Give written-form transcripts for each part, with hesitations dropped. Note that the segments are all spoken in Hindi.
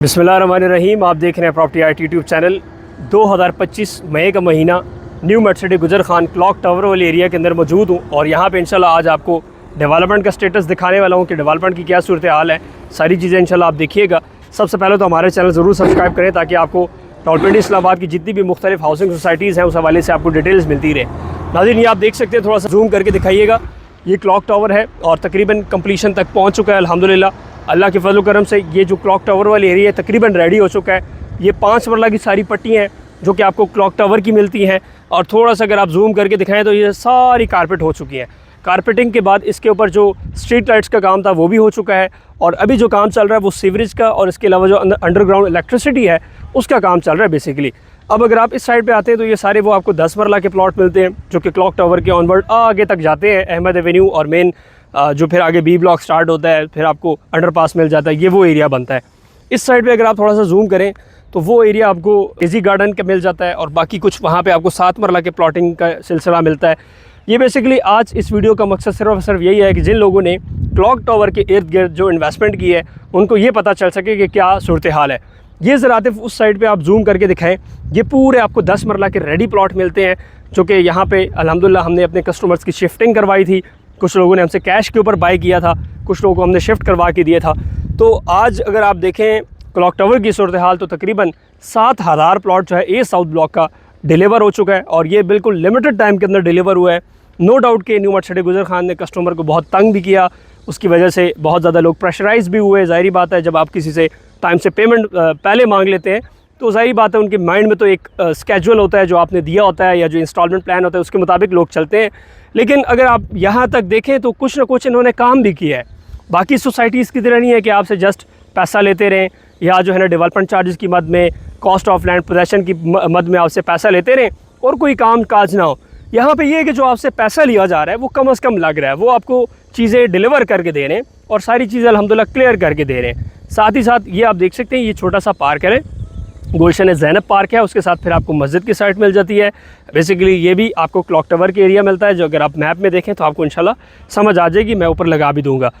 बिस्मिल्लाहिर्रहमानिर्रहीम। आप देख रहे हैं प्रॉपर्टी आर्ट यूट्यूब चैनल। 2025 मई का महीना न्यू मर्सिडीज गुजर खान क्लॉक टावर वाले एरिया के अंदर मौजूद हूँ और यहाँ पे इंशाल्लाह आज आपको डेवलपमेंट का स्टेटस दिखाने वाला हूँ कि डेवलपमेंट की क्या सूरत हाल है। सारी चीज़ें इंशाल्लाह आप देखिएगा। सबसे पहले तो हमारे चैनल ज़रूर सब्सक्राइब करें ताकि आपको रावलपिंडी इस्लामाबाद की जितनी भी मुख्तलिफ हाउसिंग सोसाइटीज़ हैं उस हवाले से आपको डिटेल्स मिलती रहे। नाज़रीन, ये आप देख सकते हैं, थोड़ा सा जूम करके दिखाइएगा। ये क्लॉक टावर है और तकरीबन कंप्लीशन तक पहुँच चुका है अल्हम्दुलिल्लाह। अल्लाह के फजल करम से ये जो क्लॉक टावर वाली एरिया तकरीबन रेडी हो चुका है। ये 5 मरला की सारी पट्टी हैं जो कि आपको क्लॉक टावर की मिलती हैं। और थोड़ा सा अगर आप जूम करके दिखाएं तो ये सारी कारपेट हो चुकी है। कारपेटिंग के बाद इसके ऊपर जो स्ट्रीट लाइट्स का काम था वो भी हो चुका है और अभी जो काम चल रहा है वो सीवरेज का और इसके अलावा जो अंडरग्राउंड इलेक्ट्रिसिटी है उसका काम चल रहा है बेसिकली। अब अगर आप इस साइड पे आते हैं तो ये सारे वो आपको 10 मरला के प्लॉट मिलते हैं जो कि क्लॉक टावर के ऑनवर्ड आगे तक जाते हैं। अहमद एवेन्यू और मेन जो फिर आगे बी ब्लॉक स्टार्ट होता है, फिर आपको अंडरपास मिल जाता है, ये वो एरिया बनता है। इस साइड पे अगर आप थोड़ा सा जूम करें तो वो एरिया आपको इजी गार्डन का मिल जाता है और बाकी कुछ वहाँ पे आपको 7 मरला के प्लॉटिंग का सिलसिला मिलता है। ये बेसिकली आज इस वीडियो का मकसद सिर्फ और सिर्फ यही है कि जिन लोगों ने क्लॉक टावर के इर्द गिर्द जो इन्वेस्टमेंट की है उनको ये पता चल सके कि क्या सूरत हाल है। ये ज़रा उस साइड पे आप जूम करके दिखाएं, ये पूरे आपको 10 मरला के रेडी प्लॉट मिलते हैं जो कि यहाँ पे अल्हम्दुलिल्लाह हमने अपने कस्टमर्स की शिफ्टिंग करवाई थी। कुछ लोगों ने हमसे कैश के ऊपर बाय किया था, कुछ लोगों को हमने शिफ्ट करवा के दिया था। तो आज अगर आप देखें क्लॉक टावर की सूरत हाल तो तकरीबन 7000 प्लॉट जो है ए साउथ ब्लॉक का डिलीवर हो चुका है और ये बिल्कुल लिमिटेड टाइम के अंदर डिलीवर हुआ है। नो डाउट कि न्यू मर्सिडीज गुजर खान ने कस्टमर को बहुत तंग भी किया, उसकी वजह से बहुत ज़्यादा लोग प्रेशराइज भी हुए। ज़ाहिरी बात है, जब आप किसी से टाइम से पेमेंट पहले मांग लेते हैं तो ज़ाहिरी बात है उनके माइंड में तो एक स्केड्यूल होता है जो आपने दिया होता है या जो इंस्टॉलमेंट प्लान होता है उसके मुताबिक लोग चलते हैं। लेकिन अगर आप यहाँ तक देखें तो कुछ ना कुछ इन्होंने काम भी किया है। बाकी सोसाइटीज़ की तरह नहीं है कि आपसे जस्ट पैसा लेते रहें या जो है ना डेवलपमेंट चार्जेस की मद में, कॉस्ट ऑफ लैंड पोजेसन की मद में आपसे पैसा लेते रहें और कोई काम काज ना हो। यहाँ पे ये है कि जो आपसे पैसा लिया जा रहा है वो कम से कम लग रहा है, वो आपको चीज़ें डिलीवर करके दे रहे हैं और सारी चीज़ें अल्हम्दुलिल्लाह क्लियर करके दे रहे हैं। साथ ही साथ ये आप देख सकते हैं, ये छोटा सा पार्क है, गुलशन ज़ैनब पार्क है, उसके साथ फिर आपको मस्जिद की साइड मिल जाती है। बेसिकली ये भी आपको क्लॉक टावर के एरिया मिलता है जो अगर आप मैप में देखें तो आपको इंशाल्लाह समझ आ जाएगी, मैं ऊपर लगा भी दूंगा।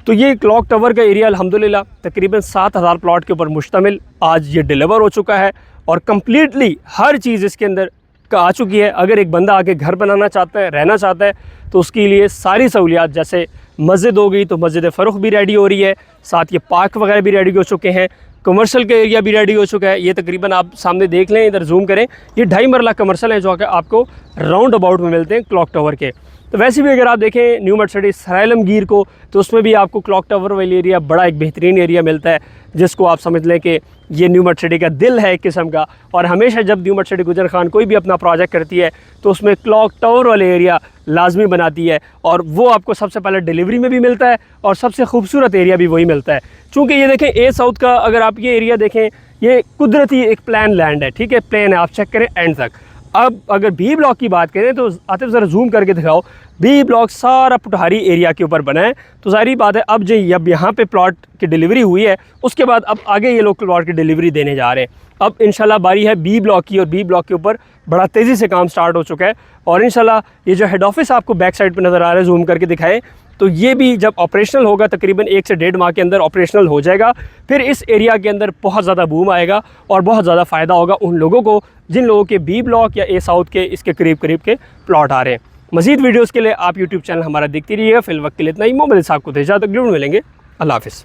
तो ये क्लॉक टावर का एरिया अल्हम्दुलिल्लाह तकरीबन 7000 प्लॉट के ऊपर मुश्तमिल आज ये डिलीवर हो चुका है और कम्प्लीटली हर चीज़ इसके अंदर का आ चुकी है। अगर एक बंदा आके घर बनाना चाहता है, रहना चाहता है तो उसके लिए सारी सहूलियात, जैसे मस्जिद हो गई तो मस्जिद फ़रूख भी रेडी हो रही है, साथ ये पार्क वगैरह भी रेडी हो चुके हैं, कमर्शियल का एरिया भी रेडी हो चुका है। ये तकरीबन आप सामने देख लें, इधर जूम करें, ये 2.5 मरला कमर्शियल है जो कि आपको राउंड अबाउट में मिलते हैं क्लॉक टावर के। तो वैसे भी अगर आप देखें न्यू मर्सिडीज सरायलमगीर को तो उसमें भी आपको क्लॉक टावर वाली एरिया बड़ा एक बेहतरीन एरिया मिलता है जिसको आप समझ लें कि ये न्यू मर्सिडीज का दिल है एक किस्म का। और हमेशा जब न्यू मर्सिडीज गुजर खान कोई भी अपना प्रोजेक्ट करती है तो उसमें क्लॉक टावर वाले एरिया लाजमी बनाती है और वो आपको सबसे पहले डिलीवरी में भी मिलता है और सबसे खूबसूरत एरिया भी वही मिलता है। चूँकि ये देखें ए साउथ का अगर आप ये एरिया देखें, ये कुदरती एक प्लान लैंड है, ठीक है, प्लेन है, आप चेक करें एंड तक। अब अगर बी ब्लॉक की बात करें तो आतिफ ज़रा जूम करके दिखाओ, बी ब्लॉक सारा पुटहारी एरिया के ऊपर बना है। तो सारी बात है अब जब यहाँ पे प्लॉट की डिलीवरी हुई है उसके बाद अब आगे ये लोग प्लॉट की डिलीवरी देने जा रहे हैं। अब इंशाल्लाह बारी है बी ब्लॉक की और बी ब्लॉक के ऊपर बड़ा तेज़ी से काम स्टार्ट हो चुका है और इंशाल्लाह ये जो हेड ऑफिस आपको बैक साइड पर नज़र आ रहा है, जूम करके दिखाएं, तो ये भी जब ऑपरेशनल होगा तकरीबन 1 से 1.5 माह के अंदर ऑपरेशनल हो जाएगा। फिर इस एरिया के अंदर बहुत ज़्यादा बूम आएगा और बहुत ज़्यादा फ़ायदा होगा उन लोगों को जिन लोगों के बी ब्लॉक या ए साउथ के इसके करीब के प्लॉट आ रहे हैं। मज़ीद वीडियोज़ के लिए आप यूट्यूब चैनल हमारा देखते रहिएगा। फिल वक्त के लिए इतना ही। मोबाइल साहब को इजाज़त, जरूर मिलेंगे। अल्लाह हाफ़िज़।